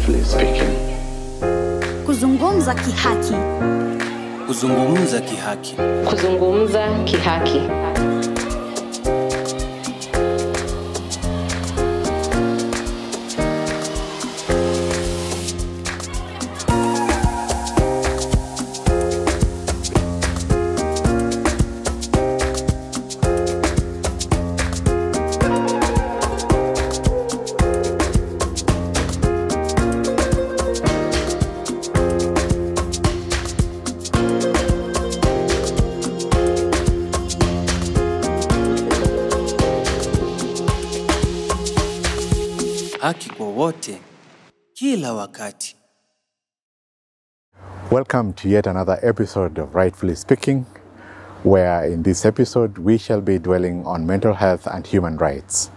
Rightfully Speaking. Kuzungumza kihaki. Kuzungumza kihaki. Kuzungumza kihaki. Haki kwa wote, kila wakati. Welcome to yet another episode of Rightfully Speaking, where in this episode we shall be dwelling on mental health and human rights.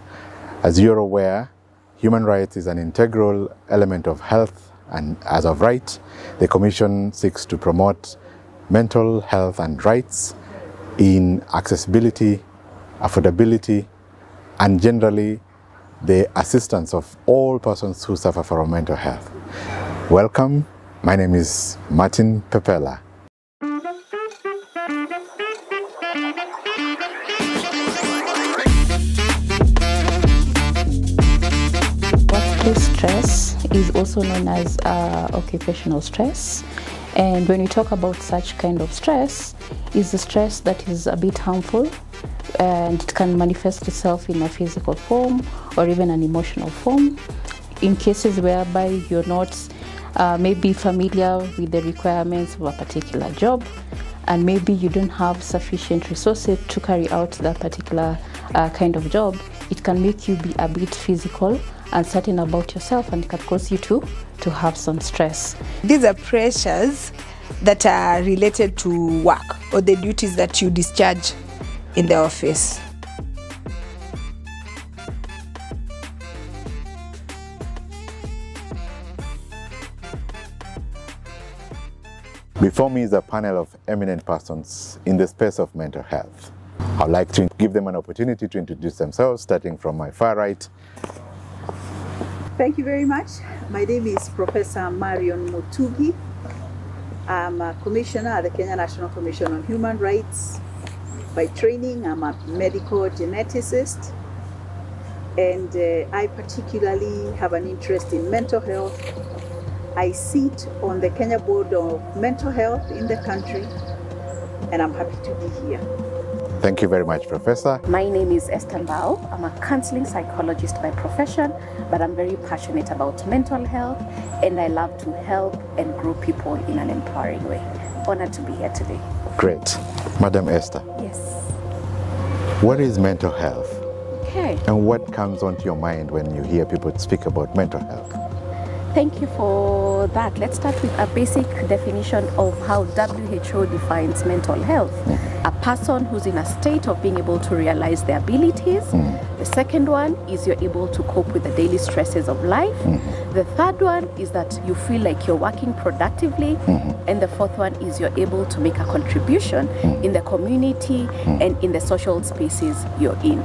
As you're aware, human rights is an integral element of health, and as of right, the Commission seeks to promote mental health and rights in accessibility, affordability, and generally the assistance of all persons who suffer from mental health. Welcome. My name is Martin Pepela. Workplace stress is also known as occupational stress. And when we talk about such kind of stress, is the stress that is a bit harmful, and it can manifest itself in a physical form or even an emotional form. In cases whereby you're not maybe familiar with the requirements of a particular job, and maybe you don't have sufficient resources to carry out that particular kind of job, it can make you be a bit physical, uncertain about yourself, and it can cause you to have some stress. These are pressures that are related to work or the duties that you discharge in the office. Before me is a panel of eminent persons in the space of mental health. I'd like to give them an opportunity to introduce themselves, starting from my far right. Thank you very much. My name is Professor Marion Mutugi. I'm a commissioner at the Kenya National Commission on Human Rights. By training, I'm a medical geneticist, and I particularly have an interest in mental health. I sit on the Kenya Board of Mental Health in the country, and I'm happy to be here. Thank you very much, Professor. My name is Esther Mbao. I'm a counseling psychologist by profession, but I'm very passionate about mental health, and I love to help and grow people in an empowering way. Honored to be here today. Great. Madam Esther. Yes. What is mental health? Okay. And what comes onto your mind when you hear people speak about mental health? Thank you for that. Let's start with a basic definition of how WHO defines mental health. A person who's in a state of being able to realize their abilities. The second one is you're able to cope with the daily stresses of life. The third one is that you feel like you're working productively. And the fourth one is you're able to make a contribution in the community and in the social spaces you're in.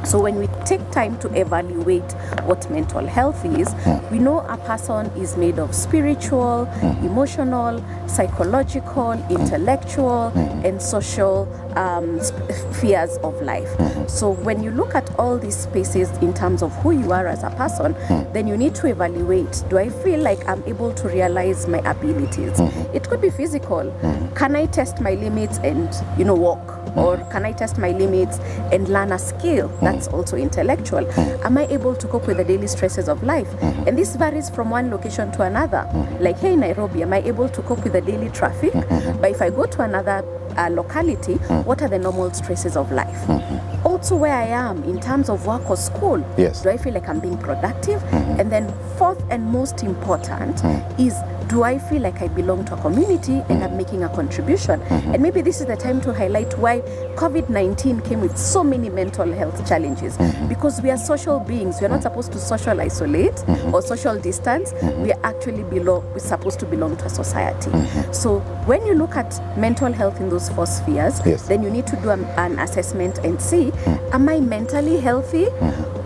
So when we take time to evaluate what mental health is, we know a person is made of spiritual, emotional, psychological, intellectual, and social spheres of life. So when you look at all these spaces in terms of who you are as a person, then you need to evaluate, do I feel like I'm able to realize my abilities? It could be physical. Can I test my limits and, walk? Or can I test my limits and learn a skill? That's also intellectual. Am I able to cope with the daily stresses of life? And this varies from one location to another. Like here in Nairobi, am I able to cope with the daily traffic? But if I go to another locality, what are the normal stresses of life? Also where I am in terms of work or school, do I feel like I'm being productive? And then fourth and most important is, do I feel like I belong to a community and I'm making a contribution? And maybe this is the time to highlight why COVID-19 came with so many mental health challenges. Because we are social beings. We are not supposed to social isolate or social distance. We are actually we're supposed to belong to a society. So when you look at mental health in those four spheres, then you need to do an assessment and see, am I mentally healthy?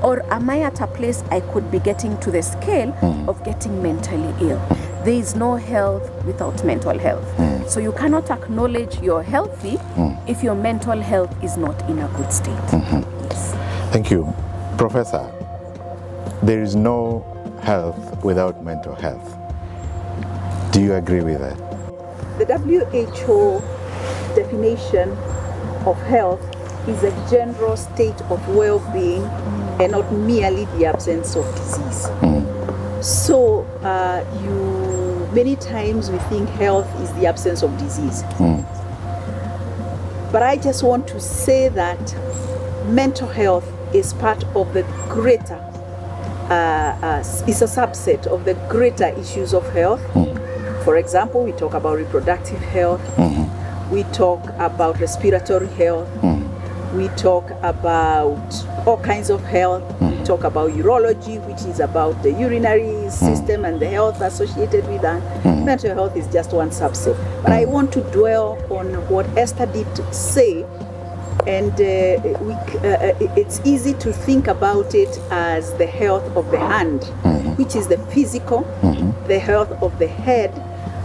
Or am I at a place I could be getting to the scale of getting mentally ill? There is no health without mental health. So you cannot acknowledge you're healthy if your mental health is not in a good state. Yes. Thank you. Professor, there is no health without mental health. Do you agree with that? The WHO definition of health is a general state of well-being and not merely the absence of disease. So many times we think health is the absence of disease. But I just want to say that mental health is part of the greater, is a subset of the greater issues of health. For example, we talk about reproductive health, we talk about respiratory health, we talk about all kinds of health, we talk about urology, which is about the urinary system and the health associated with that. Mental health is just one subset. But I want to dwell on what Esther did say, and it's easy to think about it as the health of the hand, which is the physical, the health of the head,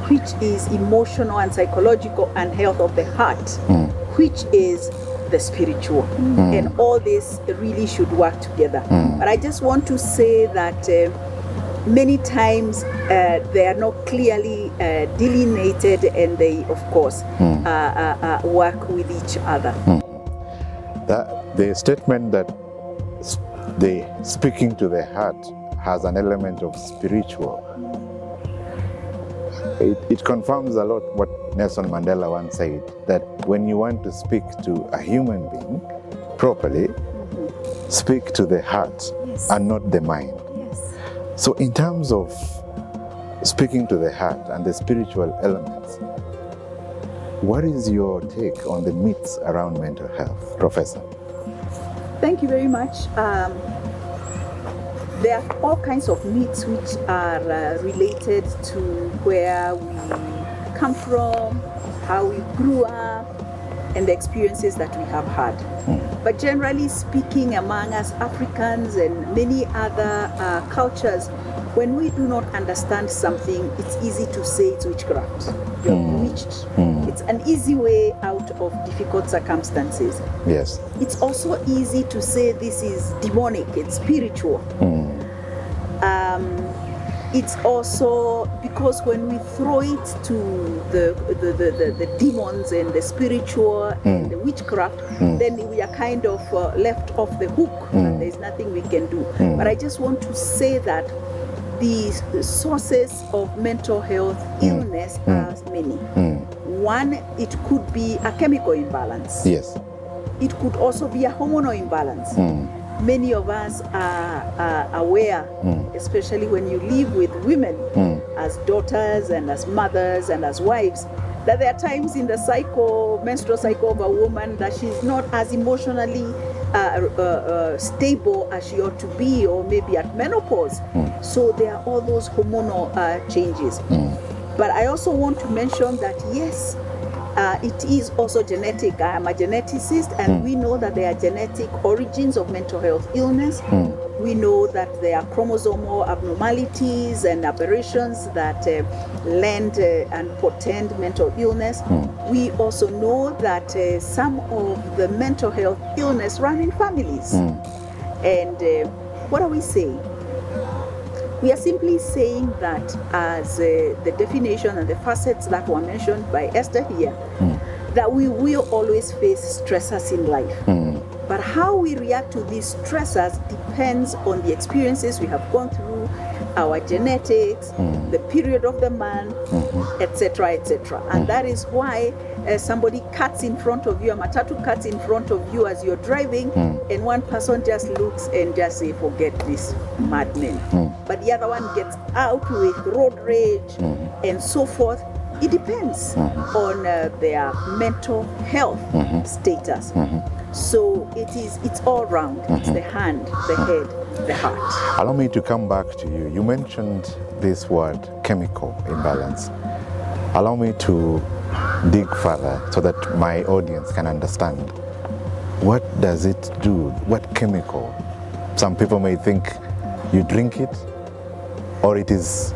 which is emotional and psychological, and health of the heart, which is the spiritual. And all this really should work together. But I just want to say that many times they are not clearly delineated, and they, of course, work with each other. The statement that the speaking to the heart has an element of spiritual, it confirms a lot what Nelson Mandela once said, that when you want to speak to a human being properly, speak to the heart and not the mind. So in terms of speaking to the heart and the spiritual elements, what is your take on the myths around mental health, Professor? Thank you very much. There are all kinds of myths which are related to where we come from, how we grew up, and the experiences that we have had. But generally speaking, among us Africans and many other cultures, when we do not understand something, it's easy to say it's witchcraft. You're bewitched. It's an easy way out of difficult circumstances. Yes. It's also easy to say this is demonic, it's spiritual. It's also because when we throw it to the demons and the spiritual and the witchcraft, then we are kind of left off the hook, and there's nothing we can do. But I just want to say that the sources of mental health illness are many. One, it could be a chemical imbalance. Yes. It could also be a hormonal imbalance. Many of us are aware, especially when you live with women as daughters and as mothers and as wives, that there are times in the menstrual cycle of a woman that she's not as emotionally stable as she ought to be, or maybe at menopause. So there are all those hormonal changes. But I also want to mention that yes, it is also genetic. I am a geneticist, and we know that there are genetic origins of mental health illness. We know that there are chromosomal abnormalities and aberrations that lend and portend mental illness. We also know that some of the mental health illness run in families. And what are we saying? We are simply saying that as the definition and the facets that were mentioned by Esther here, that we will always face stressors in life. But how we react to these stressors depends on the experiences we have gone through, our genetics, the period of the month, etc., etc. And that is why somebody cuts in front of you, a matatu cuts in front of you as you're driving, and one person just looks and just say, forget this madman. But the other one gets out with road rage and so forth. It depends on their mental health status. So it's all round. It's the hand, the head, the heart. Allow me to come back to you. You mentioned this word, chemical imbalance. Allow me to dig further so that my audience can understand. What does it do? What chemical some people may think you drink it or it is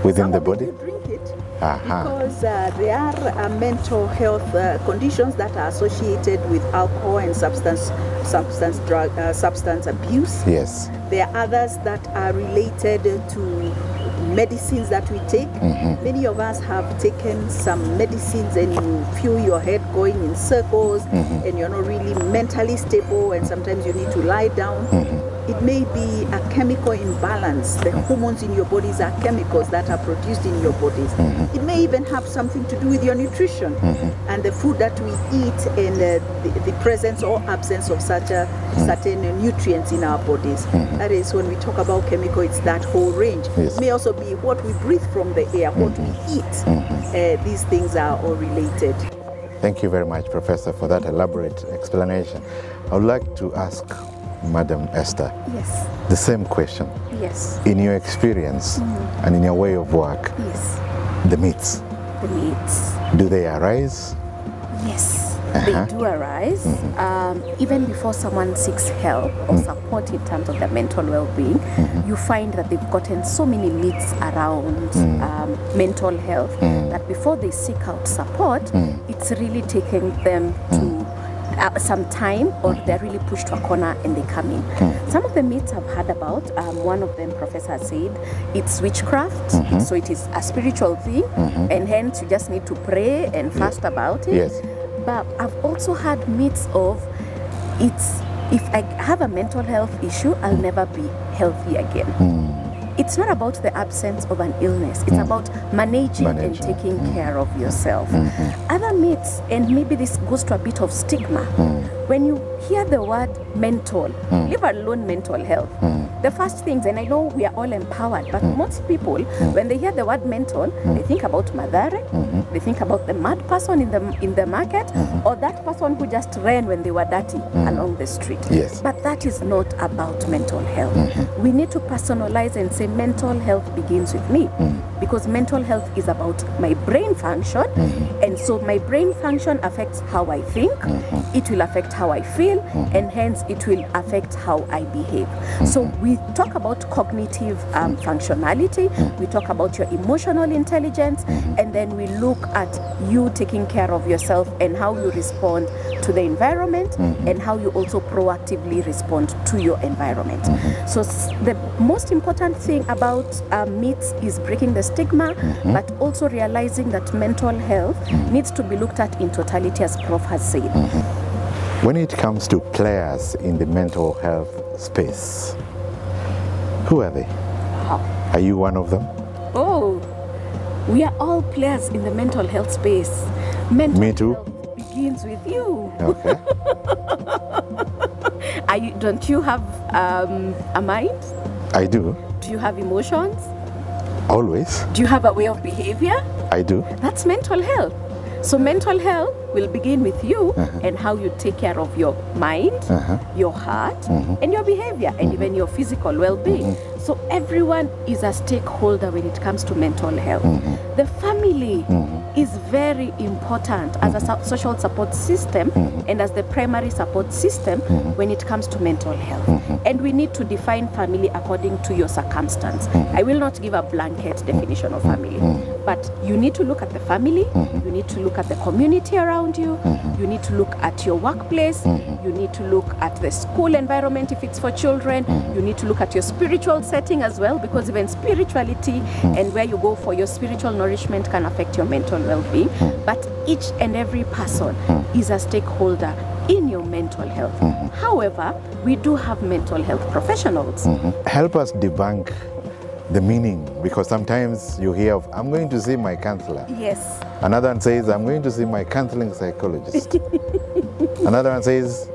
within the body? You drink it Aha. because there are mental health conditions that are associated with alcohol and substance abuse. Yes. There are others that are related to medicines that we take. Many of us have taken some medicines and you feel your head going in circles and you're not really mentally stable, and sometimes you need to lie down. It may be a chemical imbalance. The hormones in your bodies are chemicals that are produced in your bodies. It may even have something to do with your nutrition and the food that we eat, and the presence or absence of such certain nutrients in our bodies. That is, when we talk about chemical, it's that whole range. Yes. It may also be what we breathe from the air, what we eat. These things are all related. Thank you very much, Professor, for that elaborate explanation. I would like to ask Madam Esther Yes. the same question. Yes. In your experience and in your way of work, Yes. the myths, The needs. do they arise? Yes, they do arise. Even before someone seeks help or support in terms of their mental well-being, you find that they've gotten so many myths around mental health that before they seek out support, it's really taking them to some time, or they're really pushed to a corner and they come in. Some of the myths I've heard about, one of them, Professor said, it's witchcraft, so it is a spiritual thing, and hence you just need to pray and fast about it. Yes. But I've also had myths of, it's, if I have a mental health issue, I'll never be healthy again. It's not about the absence of an illness. It's about managing and taking care of yourself. Other myths, and maybe this goes to a bit of stigma, when you hear the word mental, leave alone mental health, the first things, and I know we are all empowered, but most people, when they hear the word mental, they think about Madare, they think about the mad person in the market, or that person who just ran when they were dirty along the street. Yes. But that is not about mental health. We need to personalize and say mental health begins with me, because mental health is about my brain function, and so my brain function affects how I think, it will affect how I feel, and hence it will affect how I behave. So we talk about cognitive functionality, we talk about your emotional intelligence, and then we look at you taking care of yourself and how you respond to the environment, and how you also proactively respond to your environment. So the most important thing about myths is breaking the stigma, but also realizing that mental health needs to be looked at in totality, as Prof has said. When it comes to players in the mental health space, who are they? Are you one of them? Oh, we are all players in the mental health space. Mental Me too. health begins with you. Okay. Don't you have a mind? I do. Do you have emotions? Always. Do you have a way of behavior? I do. That's mental health. So mental health will begin with you and how you take care of your mind, your heart, and your behavior, and even your physical well-being. So everyone is a stakeholder when it comes to mental health. The family is very important as a social support system and as the primary support system when it comes to mental health. And we need to define family according to your circumstance. I will not give a blanket definition of family, but you need to look at the family, you need to look at the community around you, you need to look at your workplace, you need to look at the school environment if it's for children, you need to look at your spiritual setting as well, because even spirituality and where you go for your spiritual nourishment can affect your mental well-being. But each and every person is a stakeholder in your mental health. However, we do have mental health professionals. Help us debunk the meaning, because sometimes you hear of, I'm going to see my counselor. Yes. Another one says, I'm going to see my counseling psychologist. Another one says,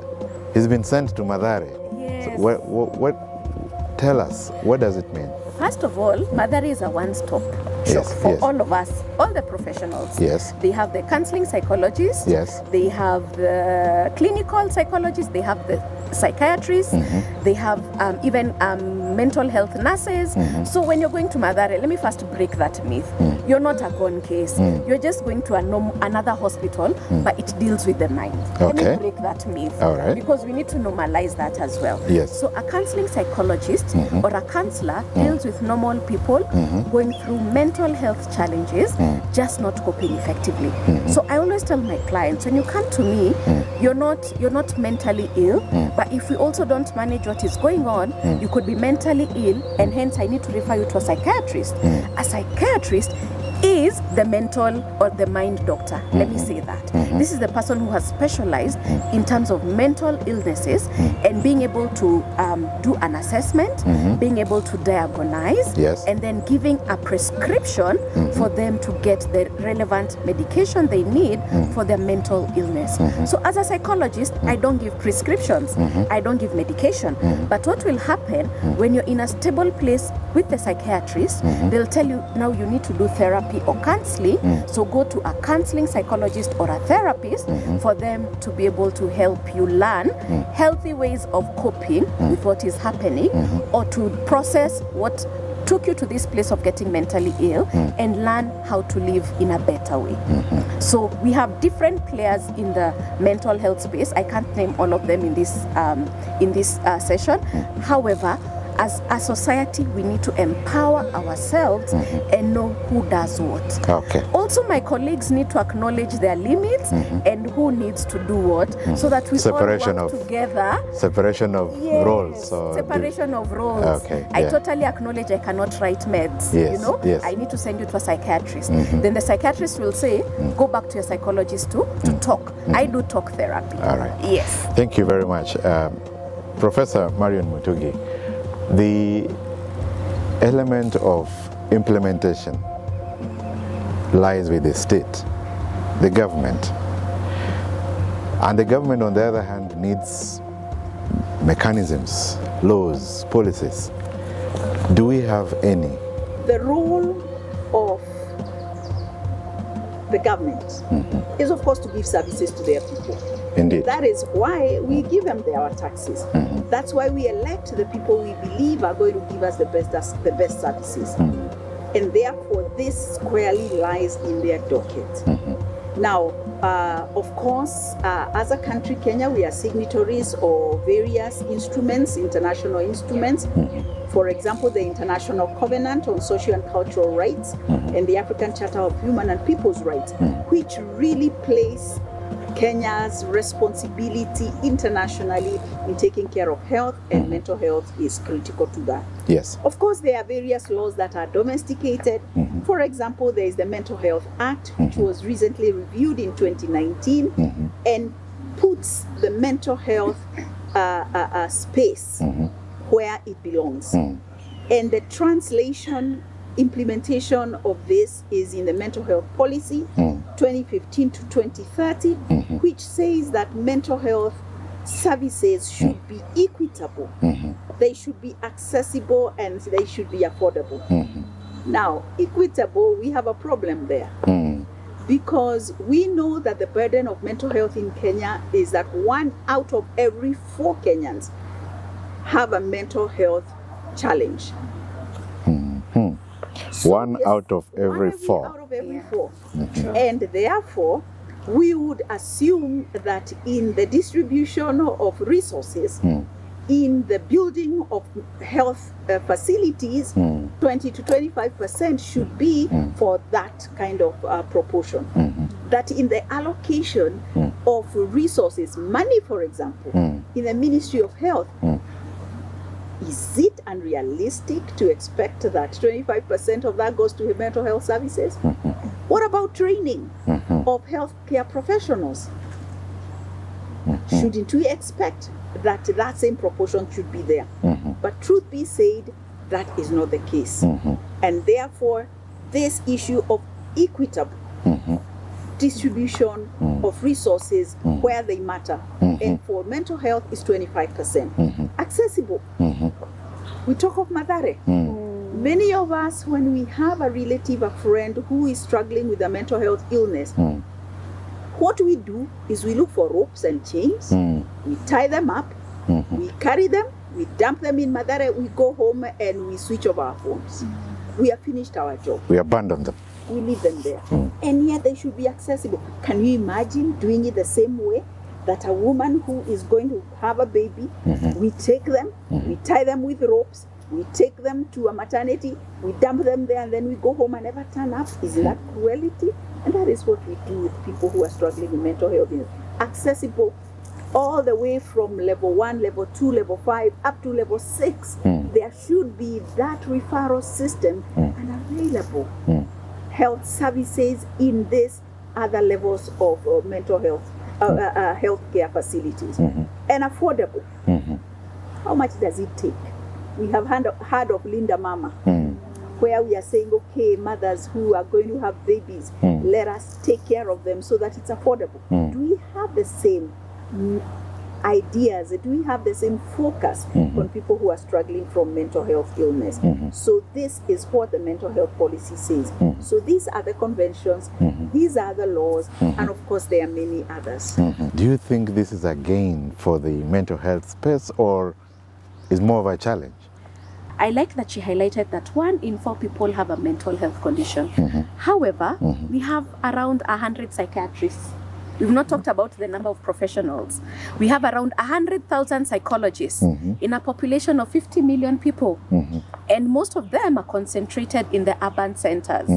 he's been sent to Madare. Yes. So tell us, what does it mean? First of all, Madare is a one-stop shop Yes, for yes. all of us, all the professionals. Yes. They have the counseling psychologists. Yes. They have the clinical psychologists. They have the psychiatrists. They have even mental health nurses. So when you're going to Mathare, let me first break that myth. You're not a gone case. You're just going to another hospital, but it deals with the mind. Let me break that myth. All right. Because we need to normalize that as well. Yes. So a counseling psychologist or a counselor deals with normal people going through mental health challenges, just not coping effectively. So I always tell my clients, when you come to me, you're not mentally ill, but if we also don't manage what is going on, you could be mentally ill, and hence I need to refer you to a psychiatrist. A psychiatrist is the mental or the mind doctor. Let me say that. This is the person who has specialized in terms of mental illnesses and being able to do an assessment, being able to diagnose, and then giving a prescription for them to get the relevant medication they need for their mental illness. So as a psychologist, I don't give prescriptions, I don't give medication, but what will happen when you're in a stable place with the psychiatrist, they'll tell you, now you need to do therapy or counseling, so go to a counseling psychologist or a therapist for them to be able to help you learn healthy ways of coping with what is happening, or to process what took you to this place of getting mentally ill and learn how to live in a better way. So we have different players in the mental health space. I can't name all of them in this session. However, as a society, we need to empower ourselves and know who does what. Okay. Also, my colleagues need to acknowledge their limits and who needs to do what, so that we all work together. Separation of roles. Separation of roles. Okay. I totally acknowledge I cannot write meds. You know, I need to send you to a psychiatrist. Then the psychiatrist will say, go back to your psychologist to talk. I do talk therapy. All right. Yes. Thank you very much. Professor Marion Mutugi, the element of implementation lies with the state, the government. And the government, on the other hand, needs mechanisms, laws, policies. Do we have any? The role of the government is, of course, to give services to their people. Indeed. That is why we give them our taxes. That's why we elect the people we believe are going to give us the best services. And therefore, this squarely lies in their docket. Now, of course, as a country, Kenya, we are signatories of various instruments, international instruments. For example, the International Covenant on Social and Cultural Rights and the African Charter of Human and People's Rights, which really place Kenya's responsibility internationally in taking care of health, and mental health is critical to that. Yes. Of course, there are various laws that are domesticated. For example, there is the Mental Health Act, which was recently reviewed in 2019 and puts the mental health space where it belongs. And the translation implementation of this is in the Mental Health Policy 2015 to 2030, which says that mental health services should be equitable. They should be accessible and they should be affordable. Now, equitable, we have a problem there. Because we know that the burden of mental health in Kenya is that 1 out of every 4 Kenyans have a mental health challenge. So one out of every 4. 1 out of every 4. And therefore, we would assume that in the distribution of resources, in the building of health facilities, 20 to 25% should be for that kind of proportion. That in the allocation of resources, money, for example, in the Ministry of Health, is it unrealistic to expect that 25% of that goes to mental health services? What about training of healthcare professionals? Shouldn't we expect that that same proportion should be there? But truth be said, that is not the case. And therefore, this issue of equitable distribution of resources where they matter, and for mental health is 25%. Accessible. We talk of Mathare. Many of us, when we have a relative, a friend who is struggling with a mental health illness, what we do is we look for ropes and chains, we tie them up, we carry them, We dump them in Mathare, we go home and we switch off our phones. We have finished our job. We abandon them. We leave them there. And yet they should be accessible. Can you imagine doing it the same way? That a woman who is going to have a baby, we take them, we tie them with ropes, we take them to a maternity, we dump them there, and then we go home and never turn up. Isn't that cruelty? And that is what we do with people who are struggling with mental health. Accessible all the way from level 1, level 2, level 5, up to level 6. There should be that referral system and available health services in these other levels of mental health, healthcare facilities, and affordable. How much does it take? We have heard of Linda Mama, where we are saying, okay, mothers who are going to have babies, let us take care of them so that it's affordable. Do we have the same ideas? Do we have the same focus on people who are struggling from mental health illness? So this is what the mental health policy says. So these are the conventions, these are the laws, and of course there are many others. Do you think this is a gain for the mental health space, or is more of a challenge? I like that she highlighted that 1 in 4 people have a mental health condition. However, we have around 100 psychiatrists. We've not talked about the number of professionals. We have around 100,000 psychologists in a population of 50 million people. And most of them are concentrated in the urban centers.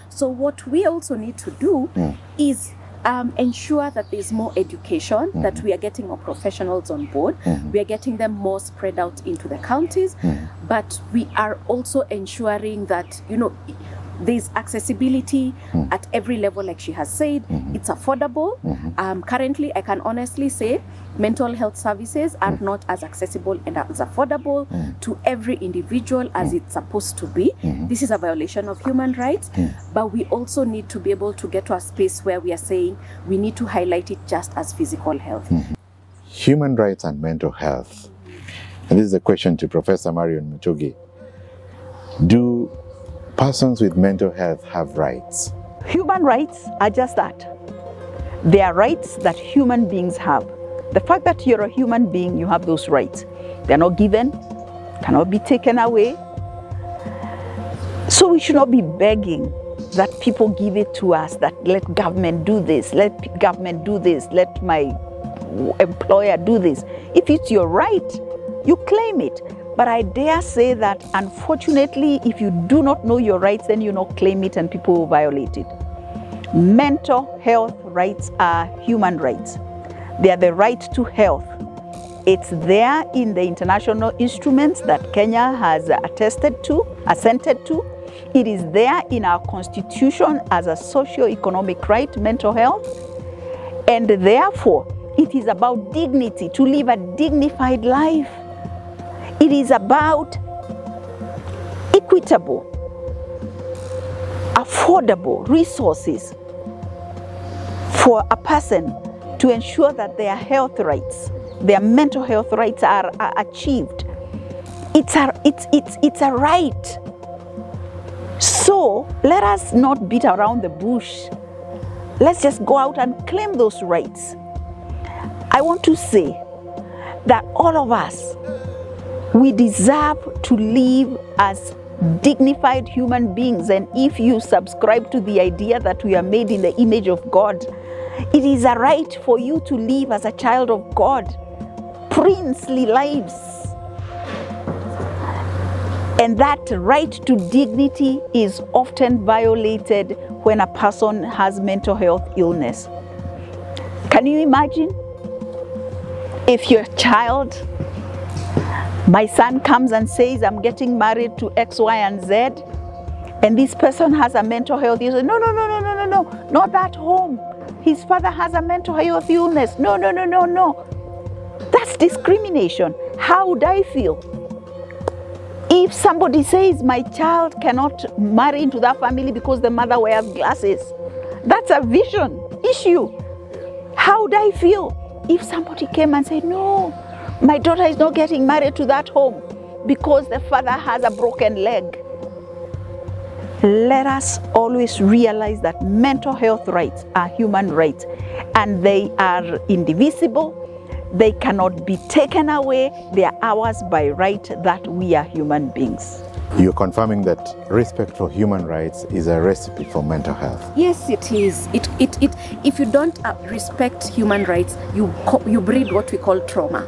So what we also need to do is ensure that there's more education, that we are getting more professionals on board. We are getting them more spread out into the counties. But we are also ensuring that, you know, there's accessibility at every level, like she has said. It's affordable. Currently, I can honestly say mental health services are not as accessible and as affordable to every individual as it's supposed to be. This is a violation of human rights, but we also need to be able to get to a space where we are saying we need to highlight it just as physical health. Human rights and mental health. And this is a question to Professor Marion Mutugi. Do persons with mental health have rights? Human rights are just that. They are rights that human beings have. The fact that you're a human being, you have those rights. They're not given, cannot be taken away. So we should not be begging that people give it to us, that let government do this, let government do this, let my employer do this. If it's your right, you claim it. But I dare say that, unfortunately, if you do not know your rights, then you not claim it and people will violate it. Mental health rights are human rights. They are the right to health. It's there in the international instruments that Kenya has assented to. It is there in our constitution as a socio-economic right, mental health. And therefore, it is about dignity, to live a dignified life. It is about equitable, affordable resources for a person to ensure that their health rights, their mental health rights are achieved. It's a right. So let us not beat around the bush. Let's just go out and claim those rights. I want to say that all of us, we deserve to live as dignified human beings. And if you subscribe to the idea that we are made in the image of God, it is a right for you to live as a child of God, princely lives. And that right to dignity is often violated when a person has mental health illness. Can you imagine if your child, my son comes and says, I'm getting married to X, Y, and Z, and this person has a mental health illness. No, not that home. His father has a mental health illness. No. That's discrimination. How would I feel? If somebody says my child cannot marry into that family because the mother wears glasses, that's a vision issue. How would I feel if somebody came and said, no, my daughter is not getting married to that home because the father has a broken leg? Let us always realize that mental health rights are human rights, and they are indivisible. they cannot be taken away. They are ours by right that we are human beings. You're confirming that respect for human rights is a recipe for mental health. Yes, it is. If you don't respect human rights, you breed what we call trauma.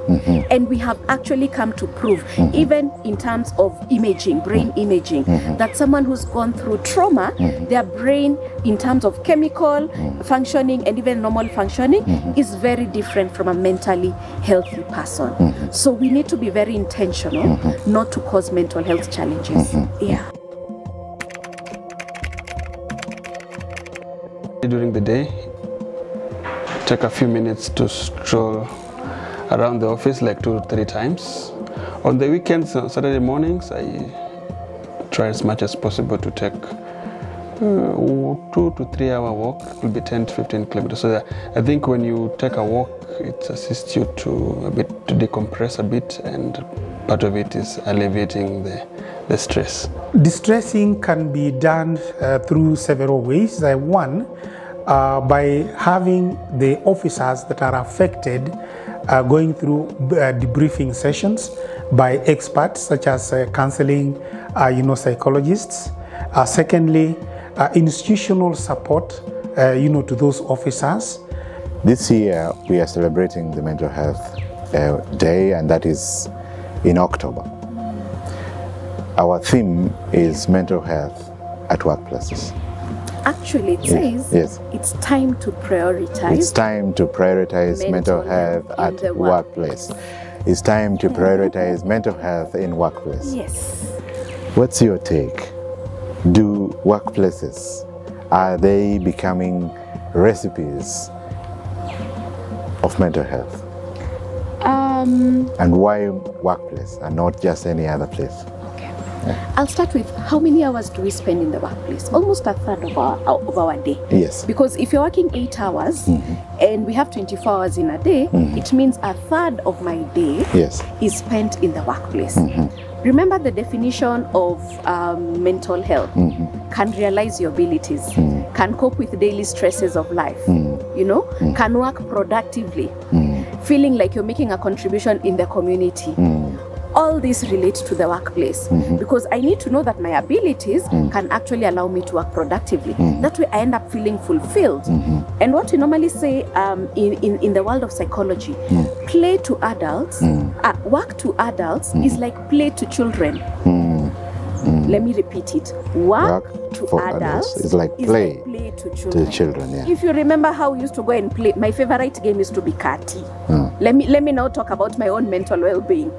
And we have actually come to prove, even in terms of imaging, brain imaging, that someone who's gone through trauma, their brain, in terms of chemical functioning and even normal functioning, is very different from a mentally healthy person. So we need to be very intentional not to cause mental health challenges. Yeah. During the day, take a few minutes to stroll around the office like 2 to 3 times. On the weekends, Saturday mornings, I try as much as possible to take 2 to 3 hour walk. It will be 10 to 15 kilometers. So I think when you take a walk, it assists you to decompress a bit, and part of it is alleviating the stress. Distressing can be done through several ways. One, by having the officers that are affected going through debriefing sessions by experts such as counseling, psychologists. Secondly, institutional support, to those officers. This year we are celebrating the Mental Health Day, and that is in October. Our theme is mental health at workplaces. Actually, it says it's time to prioritize. It's time to prioritize mental health at the workplace. It's time to prioritize mental health in workplace. Yes. What's your take? Do workplaces, are they becoming recipes of mental health? And why workplace and not just any other place? Okay. Yeah. I'll start with, how many hours do we spend in the workplace? Almost a third of our day. Yes. Because if you're working 8 hours and we have 24 hours in a day, it means a third of my day is spent in the workplace. Remember the definition of mental health. Can realize your abilities, can cope with daily stresses of life, can work productively, feeling like you're making a contribution in the community. All this relates to the workplace because I need to know that my abilities can actually allow me to work productively. That way I end up feeling fulfilled. And what we normally say in the world of psychology, play to adults, work to adults is like play to children. Let me repeat it. Work to adults is like play to children. Yeah. If you remember how we used to go and play, my favorite game used to be Kati. Let me now talk about my own mental well-being.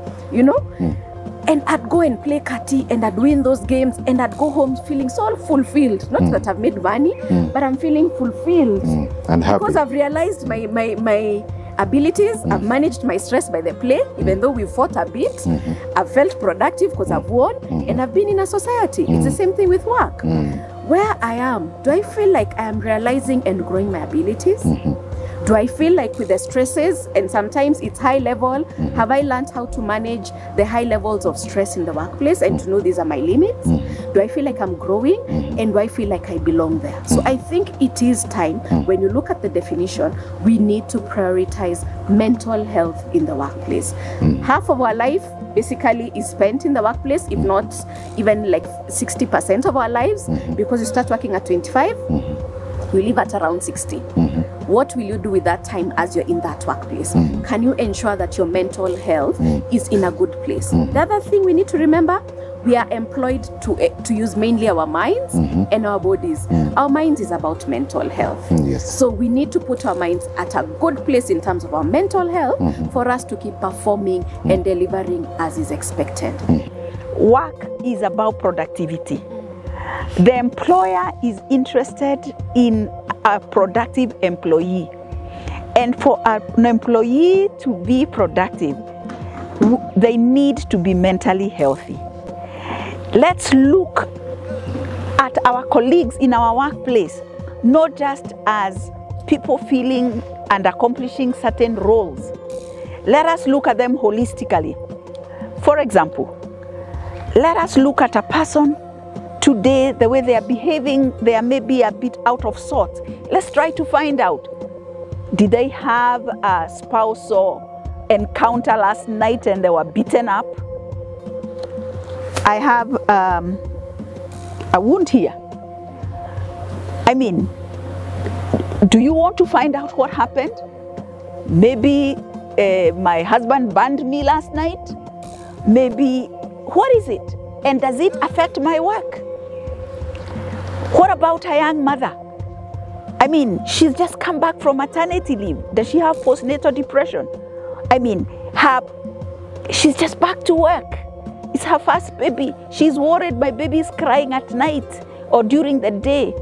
And I'd go and play Kati, and I'd win those games, and I'd go home feeling so fulfilled. Not that I've made money, but I'm feeling fulfilled and happy because I've realized my abilities. I've managed my stress by the play, even though we fought a bit. I've felt productive because I've won, and I've been in a society. It's the same thing with work. Where I am, do I feel like I am realizing and growing my abilities? Do I feel like with the stresses, and sometimes it's high level, have I learned how to manage the high levels of stress in the workplace and to know these are my limits? Do I feel like I'm growing, and do I feel like I belong there? So I think it is time, when you look at the definition, we need to prioritize mental health in the workplace. Half of our life basically is spent in the workplace, if not even like 60% of our lives, because you start working at 25, we live at around 60. What will you do with that time as you're in that workplace? Can you ensure that your mental health is in a good place? The other thing we need to remember, we are employed to use mainly our minds and our bodies. Our minds is about mental health. So we need to put our minds at a good place in terms of our mental health for us to keep performing and delivering as is expected. Work is about productivity. The employer is interested in a productive employee. And for an employee to be productive, they need to be mentally healthy. Let's look at our colleagues in our workplace, not just as people feeling and accomplishing certain roles. Let us look at them holistically. For example, let us look at a person today, the way they are behaving, they are maybe a bit out of sorts. Let's try to find out, did they have a spouse or encounter last night and they were beaten up. I have a wound here. I mean, do you want to find out what happened? Maybe my husband burned me last night. Maybe, what is it? And does it affect my work? What about a young mother? I mean, she's just come back from maternity leave. Does she have postnatal depression? I mean, she's just back to work. It's her first baby. She's worried my baby is crying at night or during the day.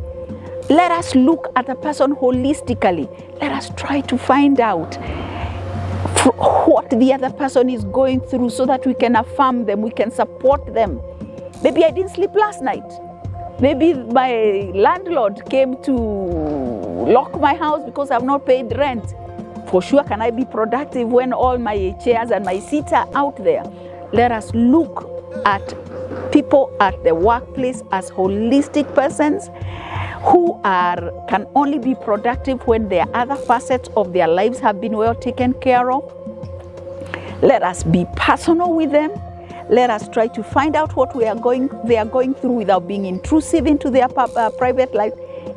Let us look at the person holistically. Let us try to find out what the other person is going through so that we can affirm them, we can support them. Maybe I didn't sleep last night. Maybe my landlord came to lock my house because I've not paid rent. For sure, can I be productive when all my chairs and my seats are out there? Let us look at people at the workplace as holistic persons who can only be productive when their other facets of their lives have been well taken care of. Let us be personal with them. Let us try to find out what they are going through without being intrusive into their private life.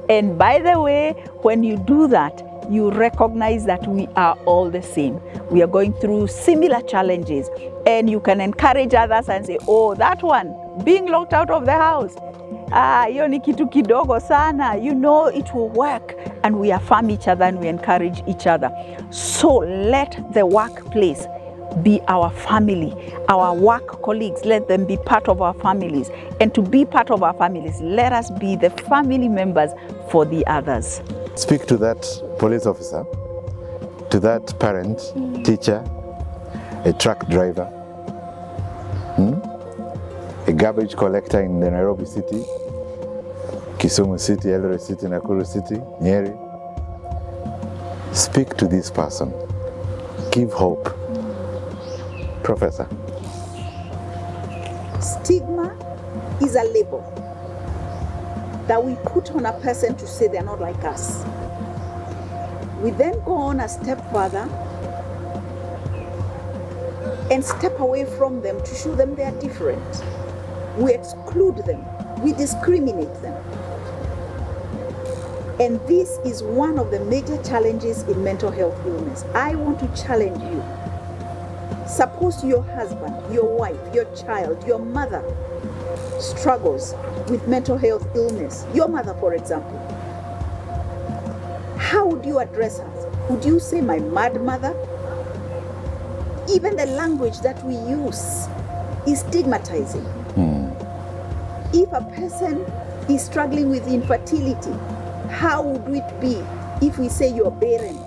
And by the way, when you do that, you recognize that we are all the same. We are going through similar challenges. And you can encourage others and say, oh, that one, being locked out of the house. Hiyo ni kitu kidogo sana. You know it will work. And we affirm each other and we encourage each other. So let the workplace be our family. Our work colleagues, let them be part of our families. And to be part of our families, let us be the family members for the others. Speak to that police officer, to that parent, teacher, a truck driver, a garbage collector in the Nairobi city, Kisumu city, Eldoret city, Nakuru city, Nyeri. Speak to this person. Give hope. Professor. Stigma is a label that we put on a person to say they're not like us. We then go on a step further and step away from them to show them they are different. We exclude them, we discriminate them. And this is one of the major challenges in mental health illness. I want to challenge you. Suppose your husband, your wife, your child, your mother struggles with mental health illness. Your mother, for example. How would you address her? Would you say, my mad mother? Even the language that we use is stigmatizing. If a person is struggling with infertility, how would it be if we say you're barren?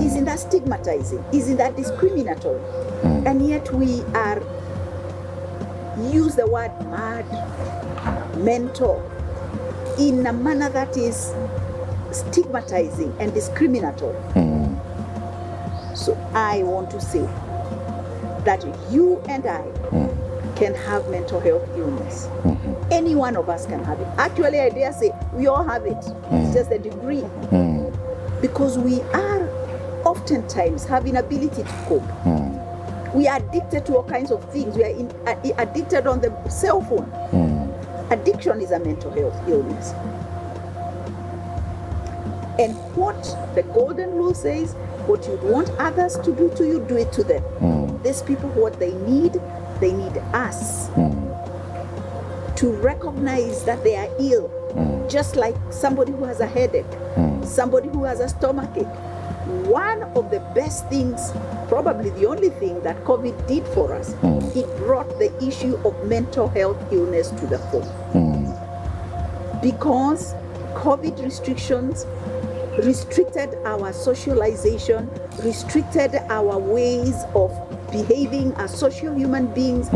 Isn't that stigmatizing? Isn't that discriminatory? And yet we use the word mad, mental, in a manner that is stigmatizing and discriminatory. So I want to say that you and I can have mental health illness. Any one of us can have it. Actually, I dare say we all have it. It's just a degree. Because we are oftentimes have inability to cope. We are addicted to all kinds of things. We are addicted on the cell phone. Addiction is a mental health illness. And what the golden rule says, what you'd want others to do to you, do it to them. These people, what they need us to recognize that they are ill. Just like somebody who has a headache, somebody who has a stomachache. One of the best things, probably the only thing that COVID did for us, it brought the issue of mental health illness to the fore. Because COVID restrictions restricted our socialization, restricted our ways of behaving as social human beings,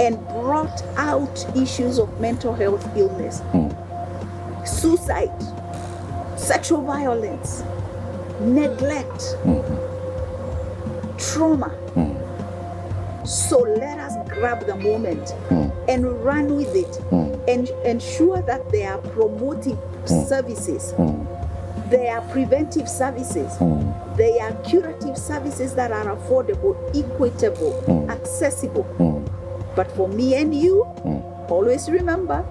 and brought out issues of mental health illness. Suicide, sexual violence, neglect, trauma. So let us grab the moment and run with it and ensure that they are promoting services They are preventive services. They are curative services that are affordable, equitable, accessible. But for me and you, always remember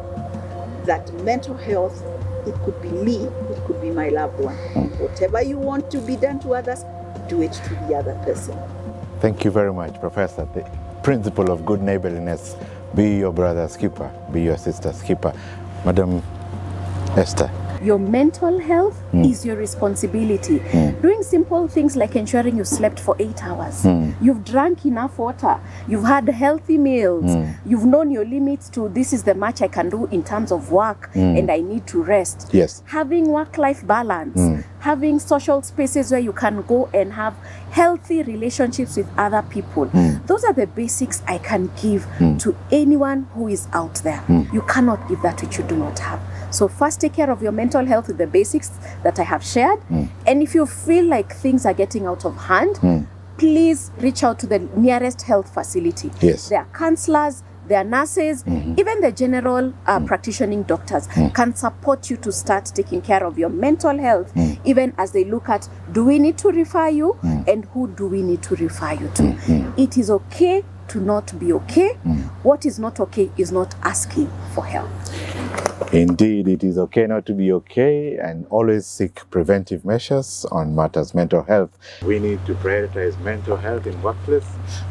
that mental health, it could be me, it could be my loved one. Whatever you want to be done to others, do it to the other person. Thank you very much, Professor. The principle of good neighborliness, be your brother's keeper, be your sister's keeper. Madam Esther. Your mental health is your responsibility. Doing simple things like ensuring you slept for 8 hours. You've drank enough water. You've had healthy meals. You've known your limits to this is the much I can do in terms of work and I need to rest. Yes. Having work-life balance. Having social spaces where you can go and have healthy relationships with other people. Those are the basics I can give to anyone who is out there. You cannot give that which you do not have. So first take care of your mental health with the basics that I have shared. And if you feel like things are getting out of hand, please reach out to the nearest health facility. Yes. There are counselors, there are nurses, even the general practicing doctors can support you to start taking care of your mental health, even as they look at, do we need to refer you and who do we need to refer you to? It is okay to not be okay. What is not okay is not asking for help. Indeed, it is okay not to be okay, and always seek preventive measures on matters mental health. We need to prioritize mental health in workplace.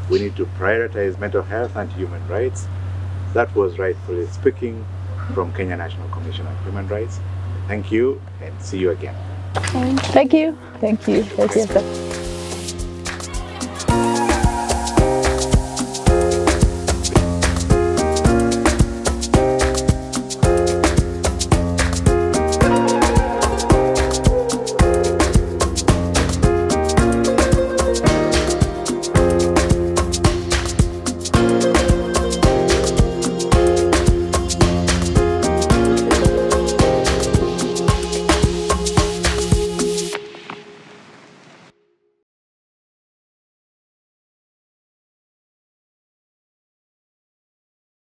We need to prioritize mental health and human rights. That was Rightfully Speaking from Kenya National Commission on Human Rights. Thank you and see you again. Thank you. Thank you. Thank you.